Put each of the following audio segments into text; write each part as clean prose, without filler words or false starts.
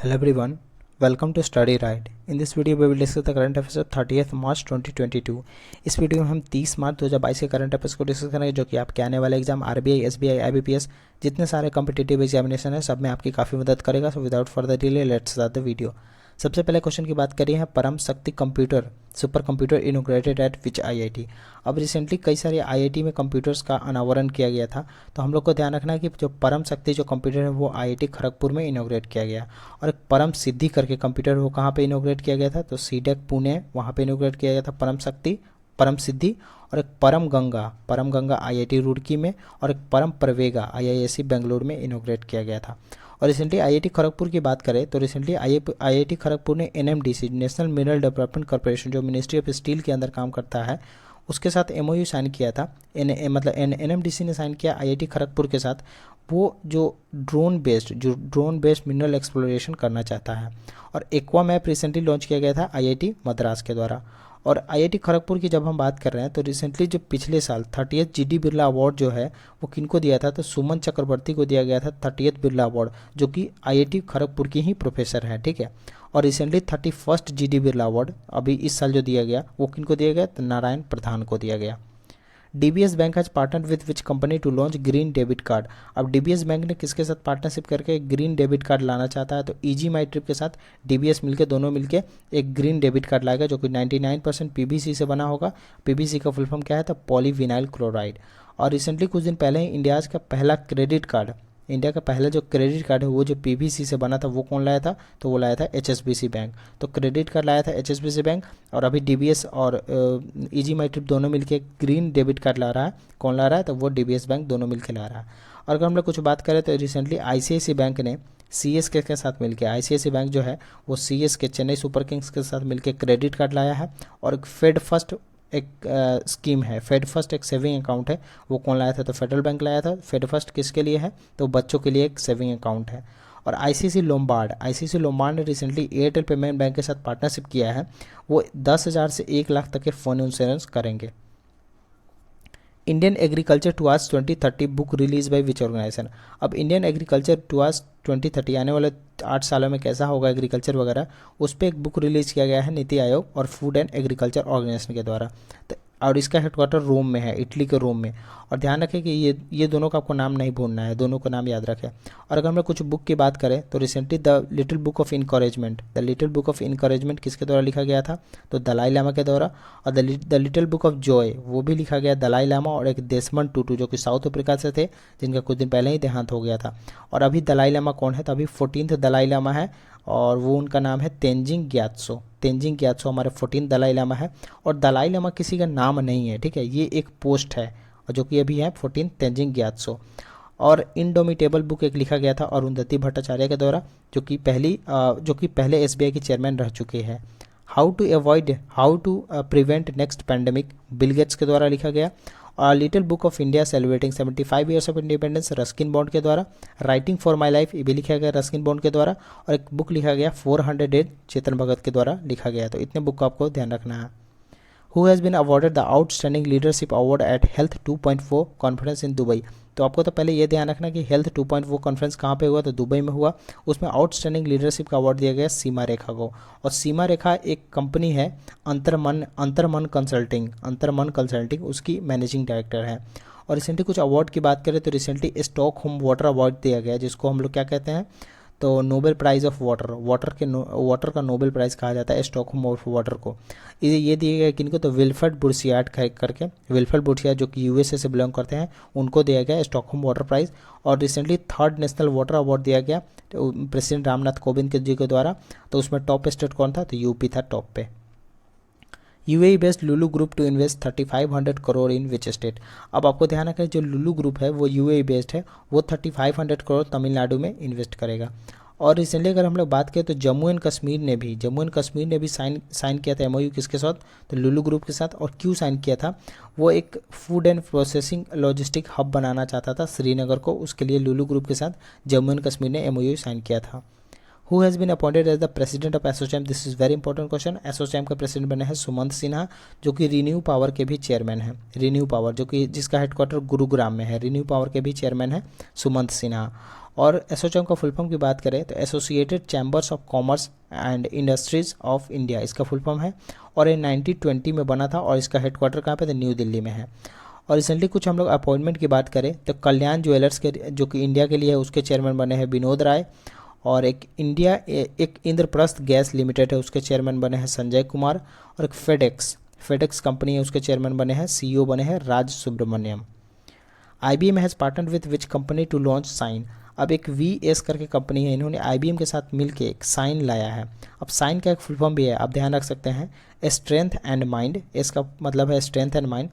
Hello everyone, welcome to Study Right. In this video we will discuss the current affairs of 30th March 2022. इस video में हम 30 मार्च 2022 के current affairs को discuss करेंगे जो कि आपके आने वाले एग्जाम आरबीआई, एसबीआई, आईबीपीएस जितने सारे कॉम्पिटिटिव एग्जामिनेशन है सब में आपकी काफ़ी मदद करेगा. So without further delay let's start the video. सबसे पहले क्वेश्चन की बात करिए है परम शक्ति computer super computer inaugurated eight विच आईआईटी. अब रिसेंटली कई सारे आईआईटी में कंप्यूटर्स का अनावरण किया गया था, तो हम लोग को ध्यान रखना है कि जो परम शक्ति जो कंप्यूटर है वो आईआईटी खड़गपुर में इनोग्रेट किया गया. और एक परम सिद्धि करके कंप्यूटर वो कहाँ पे इनोग्रेट किया गया था, तो सीडेक पुणे वहाँ पे इनोग्रेट किया गया था परम शक्ति, परम सिद्धि. और एक परम गंगा आईआईटी रुड़की में, और एक परम प्रवेगा आईआईएससी बेंगलुरु में इनोग्रेट किया गया था. और रिसेंटली आईआईटी खड़गपुर की बात करें तो रिसेंटली आईआईटी खड़गपुर ने NMDC national mineral development corporation जो मिनिस्ट्री ऑफ स्टील के अंदर काम करता है उसके साथ एमओयू साइन किया था. एनएमडीसी ने साइन किया आईआईटी खड़गपुर के साथ. वो जो ड्रोन बेस्ड मिनरल एक्सप्लोरेशन करना चाहता है. और एक्वा मैप रिसेंटली लॉन्च किया गया था आईआईटी मद्रास के द्वारा. और आईआईटी खड़गपुर की जब हम बात कर रहे हैं तो रिसेंटली जो पिछले साल 30th जीडी बिरला अवार्ड जो है वो किनको दिया था, तो सुमन चक्रवर्ती को दिया गया था 30th बिरला अवार्ड, जो कि आईआईटी खड़गपुर की ही प्रोफेसर है. ठीक है. और recently 31st GD Birla award अभी इस साल जो दिया गया वो किनको दिया गया, तो नारायण प्रधान को दिया गया. DBS bank has partner with which company to launch green debit card. अब डीबीएस बैंक ने किसके साथ पार्टनरशिप करके ग्रीन डेबिट कार्ड लाना चाहता है, तो इजी माई ट्रिप के साथ डीबीएस मिलके दोनों मिलके एक ग्रीन डेबिट कार्ड लाएगा जो कि 99% पीबीसी से बना होगा. पीबीसी का फुल फॉर्म क्या है, तो पॉलीविनाइल क्लोराइड. और रिसेंटली कुछ दिन पहले ही इंडिया का पहला क्रेडिट कार्ड, इंडिया का पहला जो क्रेडिट कार्ड है वो जो पीवीसी से बना था वो कौन लाया था, तो वो लाया था एचएसबीसी बैंक. तो क्रेडिट कार्ड लाया था एचएसबीसी बैंक. और अभी डीबीएस और इजी माई ट्रिप दोनों मिलके ग्रीन डेबिट कार्ड ला रहा है. कौन ला रहा है, तो वो डीबीएस बैंक दोनों मिलके ला रहा है. और अगर हम लोग कुछ बात करें तो रिसेंटली आईसीआईसी बैंक ने सीएसके के साथ मिलकर, आईसीआईसी बैंक जो है वो सीएसके चेन्नई सुपर किंग्स के साथ मिलकर क्रेडिट कार्ड लाया है. और एक फेड फर्स्ट एक स्कीम है, फेड फर्स्ट एक सेविंग अकाउंट है, वो कौन लाया था, तो फेडरल बैंक लाया था. फेड फर्स्ट किसके लिए है, तो बच्चों के लिए एक सेविंग अकाउंट है. और आईसीसी लोम्बार्ड ने रिसेंटली एयरटेल पेमेंट बैंक के साथ पार्टनरशिप किया है. वो 10,000 से 1 लाख तक के फ़ोन इंश्योरेंस करेंगे. Indian agriculture towards 2030 book release by which organisation. अब इंडियन एग्रीकल्चर टुवर्ड्स 2030 आने वाले 8 सालों में कैसा होगा एग्रीकल्चर वगैरह, उस पर एक बुक रिलीज किया गया है नीति आयोग और फूड एंड एग्रीकल्चर ऑर्गेनाइजेशन के द्वारा. और इसका हेडक्वार्टर रोम में है, इटली के रोम में. और ध्यान रखें कि ये दोनों का आपको नाम नहीं भूलना है, दोनों का नाम याद रखें. और अगर हम लोग कुछ बुक की बात करें तो recently the little book of encouragement किसके द्वारा लिखा गया था, तो दलाई लामा के द्वारा. और the little book of Joy वो भी लिखा गया दलाई लामा और एक देशमन टूटू जो कि साउथ अफ्रीका से थे, जिनका कुछ दिन पहले ही देहांत हो गया था. और अभी दलाई लामा कौन है, तो अभी 14th दलाई लामा है और वो उनका नाम है तेंजिंग ग्यात्सो हमारे 14th दलाई लामा है. और दलाई लामा किसी का नाम नहीं है, ठीक है, ये एक पोस्ट है और जो कि अभी है 14th तेंजिंग ग्यात्सो. और इनडोमिटेबल बुक एक लिखा गया था अरुंधति भट्टाचार्य के द्वारा, जो कि पहले एसबीआई के चेयरमैन रह चुके हैं. How to prevent next pandemic Bill Gates के द्वारा लिखा गया. और little book of India celebrating 75 years of independence Ruskin Bond के द्वारा. राइटिंग फॉर माई लाइफ ये भी लिखा गया रस्किन बॉन्ड के द्वारा. और एक बुक लिखा गया 400 डेज चेतन भगत के द्वारा लिखा गया. तो इतने बुक को आपको ध्यान रखना है. Who has been awarded the outstanding leadership award at health 2.4 conference in Dubai. तो आपको तो पहले ये ध्यान रखना कि हेल्थ 2.4 कॉन्फ्रेंस कहाँ पे हुआ, तो दुबई में हुआ. उसमें आउटस्टैंडिंग लीडरशिप का अवार्ड दिया गया सीमा रेखा को. और सीमा रेखा एक कंपनी है अंतरमन कंसल्टिंग उसकी मैनेजिंग डायरेक्टर है. और रिसेंटली कुछ अवार्ड की बात करें तो रिसेंटली स्टॉकहोम वाटर अवार्ड दिया गया, जिसको हम लोग क्या कहते हैं, तो नोबेल प्राइज़ ऑफ वाटर का नोबेल प्राइज़ कहा जाता है स्टॉकहोम ऑफ वाटर को. ये दिए गए किनको, तो विल्फ्रेड बुर्सियाट करके विल्फ्रेड बुर्सियाट जो कि यूएसए से बिलोंग करते हैं उनको दिया गया स्टॉकहोम वाटर प्राइज़. और recently 3rd national water award दिया गया तो प्रेसिडेंट रामनाथ कोविंद जी के द्वारा. तो उसमें टॉप स्टेट कौन था, तो यूपी था टॉप पे. UAE based Lulu group to invest 3500 crore in which state. अब आपको ध्यान रखना जो लुलू ग्रुप है वो यूएई बेस्ड है, वो 3500 करोड़ तमिलनाडु में इन्वेस्ट करेगा. और रिसेंटली अगर हम लोग बात करें तो जम्मू एंड कश्मीर ने भी साइन किया था एमओयू किसके साथ, तो लुलू ग्रुप के साथ. और क्यों साइन किया था, वो एक food and processing logistic hub बनाना चाहता था श्रीनगर को, उसके लिए लुलू ग्रुप के साथ जम्मू एंड कश्मीर ने एमओयू साइन किया था. Who has been appointed as the president of ASSOCHAM. This is very important question. ASSOCHAM का प्रेसिडेंट बने हैं सुमंत सिन्हा, जो कि रिन्यू पावर के भी चेयरमैन हैं. रिन्यू पावर जो कि जिसका हेडक्वार्टर गुरुग्राम में है, रिन्यू पावर के भी चेयरमैन है सुमंत सिन्हा. और एसोचैम का फुल फॉर्म की बात करें तो associated chambers of commerce and industries of India इसका फुल फॉर्म है, और ये 1920 में बना था और इसका हेडक्वार्टर कहाँ पे, तो न्यू दिल्ली में है। और रिसेंटली कुछ हम लोग अपॉइंटमेंट की बात करें तो कल्याण ज्वेलर्स के जो कि इंडिया के लिए है उसके चेयरमैन बने हैं विनोद राय, और एक इंद्रप्रस्थ गैस लिमिटेड है उसके चेयरमैन बने हैं संजय कुमार, और एक फेडेक्स कंपनी है उसके चेयरमैन बने हैं सीईओ बने हैं Raj Subramaniam. IBM has partner with which company to launch sign. अब एक VS करके कंपनी है, इन्होंने IBM के साथ मिलके एक साइन लाया है। अब साइन का एक फुल फॉर्म भी है, आप ध्यान रख सकते हैं, स्ट्रेंथ एंड माइंड। एस का मतलब है स्ट्रेंथ एंड माइंड,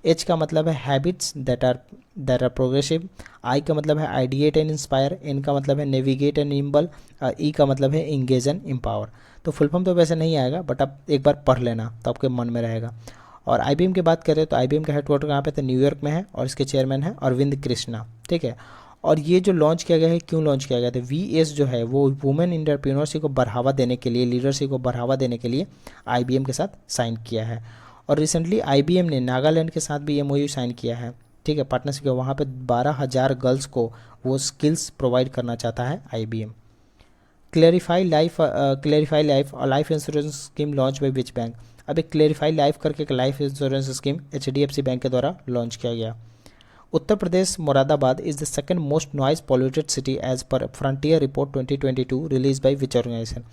H का मतलब है habits that are progressive, I का मतलब है आइडिएट एंड इंस्पायर, N का मतलब है नेविगेट एंड निम्बल, E का मतलब है इंगेज एंड एम्पावर। तो फुल फॉर्म तो वैसे नहीं आएगा बट आप एक बार पढ़ लेना तो आपके मन में रहेगा। और IBM की बात करें तो IBM का हेडक्वार्टर कहाँ पे, तो न्यूयॉर्क में है, और इसके चेयरमैन है अरविंद कृष्णा, ठीक है। और ये जो लॉन्च किया गया है, क्यों लॉन्च किया गया था, VS जो है वो वुमेन एंटरप्रेन्योरशिप को बढ़ावा देने के लिए, लीडरशिप को बढ़ावा देने के लिए IBM के साथ साइन किया है। और रिसेंटली IBM ने नागालैंड के साथ भी MOU साइन किया है, ठीक है, पार्टनरशिप किया। वहाँ पे 12,000 गर्ल्स को वो स्किल्स प्रोवाइड करना चाहता है IBM। Clarify life insurance scheme launch by which bank. अब एक क्लेरिफाई लाइफ करके एक life insurance scheme HDFC bank के द्वारा लॉन्च किया गया। Uttar Pradesh Moradabad is the second most noise polluted city as per frontier report 2022 release by which organisation.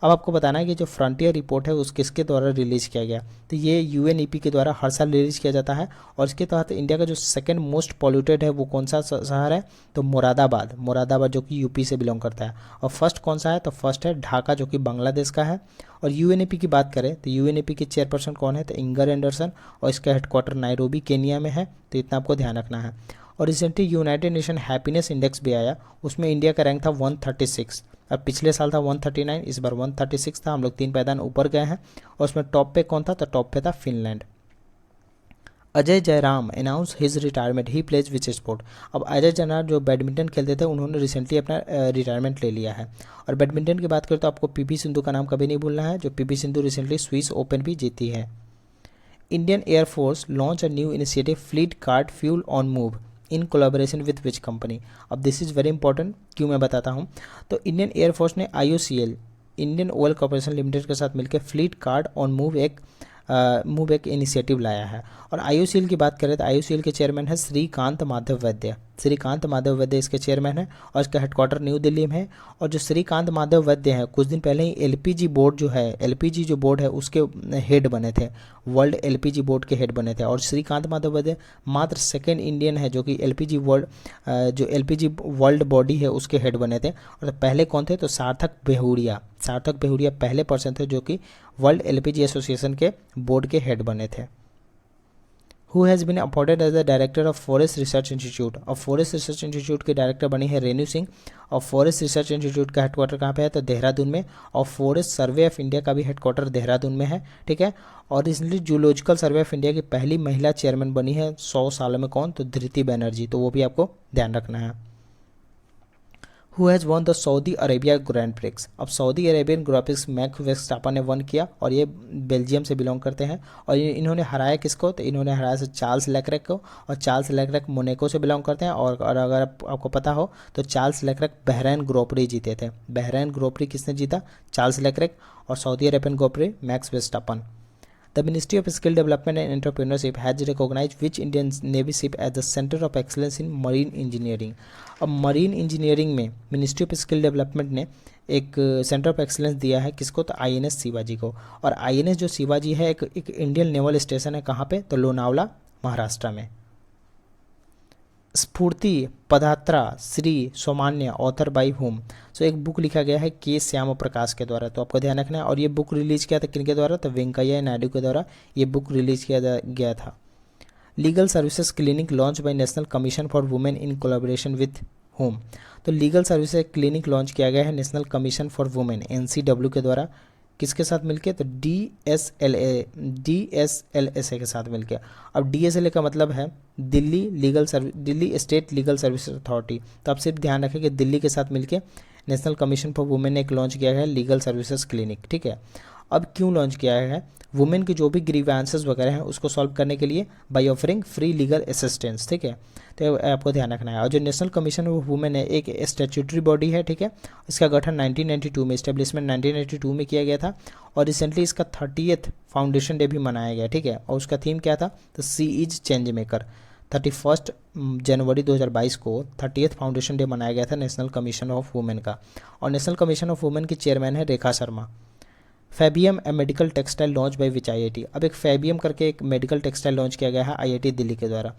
अब आपको बताना है कि जो फ्रंटियर रिपोर्ट है उस किसके द्वारा रिलीज किया गया, तो ये UNEP के द्वारा हर साल रिलीज किया जाता है। और इसके तहत इंडिया का जो सेकंड मोस्ट पॉल्यूटेड है वो कौन सा शहर है, तो मुरादाबाद जो कि यूपी से बिलोंग करता है। और फर्स्ट कौन सा है, तो फर्स्ट है ढाका जो कि बांग्लादेश का है। और UNEP की बात करें तो UNEP की चेयरपर्सन कौन है, तो इंगर एंडरसन, और इसका हेडक्वार्टर नायरोबी केनिया में है, तो इतना आपको ध्यान रखना है। और recently United nation happiness index भी आया, उसमें इंडिया का रैंक था 136। अब पिछले साल था 139, इस बार 136 था, हम लोग 3 पायदान ऊपर गए हैं। और उसमें टॉप पे कौन था, तो टॉप पे था Finland. Ajay Jairam announce his retirement, he plays which sport. अब अजय जयराम जो बैडमिंटन खेलते थे उन्होंने रिसेंटली अपना रिटायरमेंट ले लिया है। और बैडमिंटन की बात करें तो आपको PV सिंधु का नाम कभी नहीं भूलना है, जो PV Sindhu recently Swiss open भी जीती है। Indian air force launch a new initiative fleet card fuel on move in collaboration with which company. अब दिस इज़ वेरी इंपॉर्टेंट, क्यों मैं बताता हूँ। तो इंडियन एयरफोर्स ने IOCL Indian oil corporation limited के साथ मिलकर फ्लीट कार्ड ऑन मूव एक इनिशिएटिव लाया है। और IOCL की बात करें तो IOCL के चेयरमैन है श्रीकांत माधव वैद्य इसके चेयरमैन है, और इसका हेडक्वार्टर न्यू दिल्ली में है। और जो श्रीकांत माधव वैद्य हैं कुछ दिन पहले ही LPG जो बोर्ड है उसके हेड बने थे, वर्ल्ड LPG बोर्ड के हेड बने थे। और श्रीकांत माधव वैद्य मात्र सेकेंड इंडियन है जो कि LPG वर्ल्ड बॉडी है उसके हेड बने थे। और पहले कौन थे, तो सार्थक बेहुरिया पहले पर्सन थे जो कि वर्ल्ड LPG एसोसिएशन के बोर्ड के हेड बने थे। Who has been appointed as the director of forest research institute. और फॉरेस्ट रिसर्च इंस्टीट्यूट के डायरेक्टर बनी है रेणु सिंह। और फॉरेस्ट रिसर्च इंस्टीट्यूट का हेडक्वार्टर कहाँ पे है, तो देहरादून में। और फॉरेस्ट सर्वे ऑफ इंडिया का भी हेडक्वार्टर देहरादून में है, ठीक है। और recently zoological survey of India की पहली महिला चेयरमैन बनी है 100 सालों में, कौन, तो धृति बनर्जी, तो वो भी आपको ध्यान रखना है। Who has won the Saudi Arabia grand prix. अब Saudi Arabian grand prix Max Verstappen ने वन किया, और ये बेल्जियम से बिलोंग करते हैं। और इन्होंने हराया किसको, तो इन्होंने हराया चार्ल्स लेक्रेक को। और चार्ल्स लेक्रेक मोनेको से बिलोंग करते हैं। और अगर आपको पता हो तो चार्ल्स लेक्रेक बहरैन ग्रोपरी जीते थे। बहरैन ग्रोपरी किसने जीता, चार्ल्स लेक्रेक। और Saudi Arabian grand prix Max Verstappen. The Ministry of Skill Development and Entrepreneurship has recognized which Indian Navy ship as the Center of Excellence in Marine Engineering। अब marine engineering में ministry of skill development ने एक centre of excellence दिया है किसको, तो INS Shivaji को। और INS जो शिवाजी है एक इंडियन नेवल स्टेशन है, कहाँ पे, तो लोनावला महाराष्ट्र में। स्फूर्ति पदयात्रा श्री सामान्य ऑथर बाई होम। सो एक बुक लिखा गया है के श्याम प्रकाश के द्वारा, तो आपको ध्यान रखना है। और ये बुक रिलीज किया था किनके द्वारा, तो वेंकैया नायडू के द्वारा ये बुक रिलीज किया गया था। Legal services clinic launch by national commission for women in collaboration with home. तो लीगल सर्विसेज क्लिनिक लॉन्च किया गया है national commission for women NCW के द्वारा, किसके साथ मिलके, तो DSLSA के साथ मिलके। अब DSLA का मतलब है Delhi state legal services authority. तो आप सिर्फ ध्यान रखें कि दिल्ली के साथ मिलके नेशनल कमीशन फॉर वुमेन ने एक लॉन्च किया है लीगल सर्विसेज क्लिनिक, ठीक है। अब क्यों लॉन्च किया है? वुमेन की जो भी ग्रीवेंसेस वगैरह हैं उसको सॉल्व करने के लिए by offering free legal assistance, ठीक है। तो आपको ध्यान रखना है। और जो नेशनल कमीशन ऑफ वुमेन है एक स्टैट्यूटरी बॉडी है, ठीक है। इसका गठन 1992 में, इस्टेब्लिशमेंट 1992 में किया गया था और रिसेंटली इसका 30th फाउंडेशन डे भी मनाया गया, ठीक है। और उसका थीम क्या था? तो सी इज चेंज मेकर। 31 जनवरी 2022 को 30th फाउंडेशन डे मनाया गया था नेशनल कमीशन ऑफ वुमेन का। और नेशनल कमीशन ऑफ वुमेन की चेयरमैन है Rekha Sharma. Fabium a medical textile launch by which IIT. अब एक फैबियम करके एक मेडिकल टेक्सटाइल लॉन्च किया गया है आईआईटी दिल्ली के द्वारा।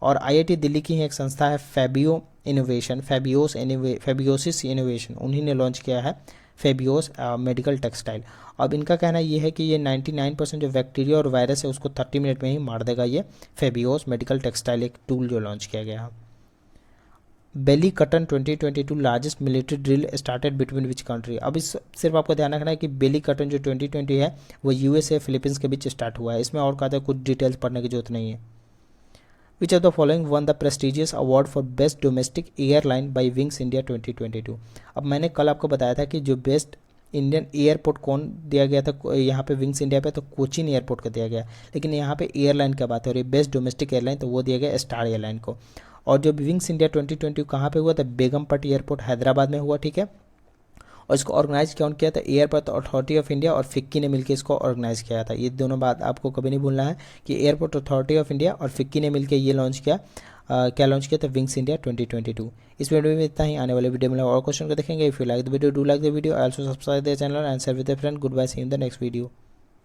और आईआईटी दिल्ली की ही एक संस्था है फैबियो इनोवेशन, फैबियोसिस इनोवेशन, उन्हीं ने लॉन्च किया है फैबियोस मेडिकल टेक्सटाइल। अब इनका कहना ये है कि ये 99% जो बैक्टीरिया और वायरस है उसको 30 मिनट में ही मार देगा। ये फैबियोस मेडिकल टेक्सटाइल एक टूल जो लॉन्च किया गया है। बेली कटन 2022 largest military drill started between which country. अब इस सिर्फ आपको ध्यान रखना है कि बेली कटन जो 2020 है वो यूएसए फिलीपींस के बीच स्टार्ट हुआ है। इसमें और कहते हैं कुछ डिटेल्स पढ़ने की जरूरत नहीं है। Which of the following one the prestigious award for best domestic airline by wings India 2022। अब मैंने कल आपको बताया था कि जो बेस्ट इंडियन एयरपोर्ट कौन दिया गया था यहाँ पे विंग्स इंडिया पे, तो कोचिन एयरपोर्ट को दिया गया। लेकिन यहाँ पे एयरलाइन की बात हो रही है, बेस्ट डोमेस्टिक एयरलाइन, तो वो दिया गया स्टार एयरलाइन को। और जो विंग्स इंडिया 2020 कहाँ पे हुआ था? बेगमपट एयरपोर्ट हैदराबाद में हुआ, ठीक है। और इसको ऑर्गेनाइज कौन किया था? एयरपोर्ट अथॉरिटी ऑफ इंडिया और फिक्की ने मिलकर इसको ऑर्गेनाइज किया था। ये दोनों बात आपको कभी नहीं भूलना है कि एयरपोर्ट अथॉरिटी ऑफ इंडिया और फिक्की ने मिलकर ये लॉन्च किया। क्या लॉन्च किया था? Wings India 2022। इस वीडियो में इतना ही। आने वाले वीडियो में और क्वेश्चन को देखेंगे। If you like the video, do like the video, also subscribe the channel and share with the friend. Good bye, see in the next video.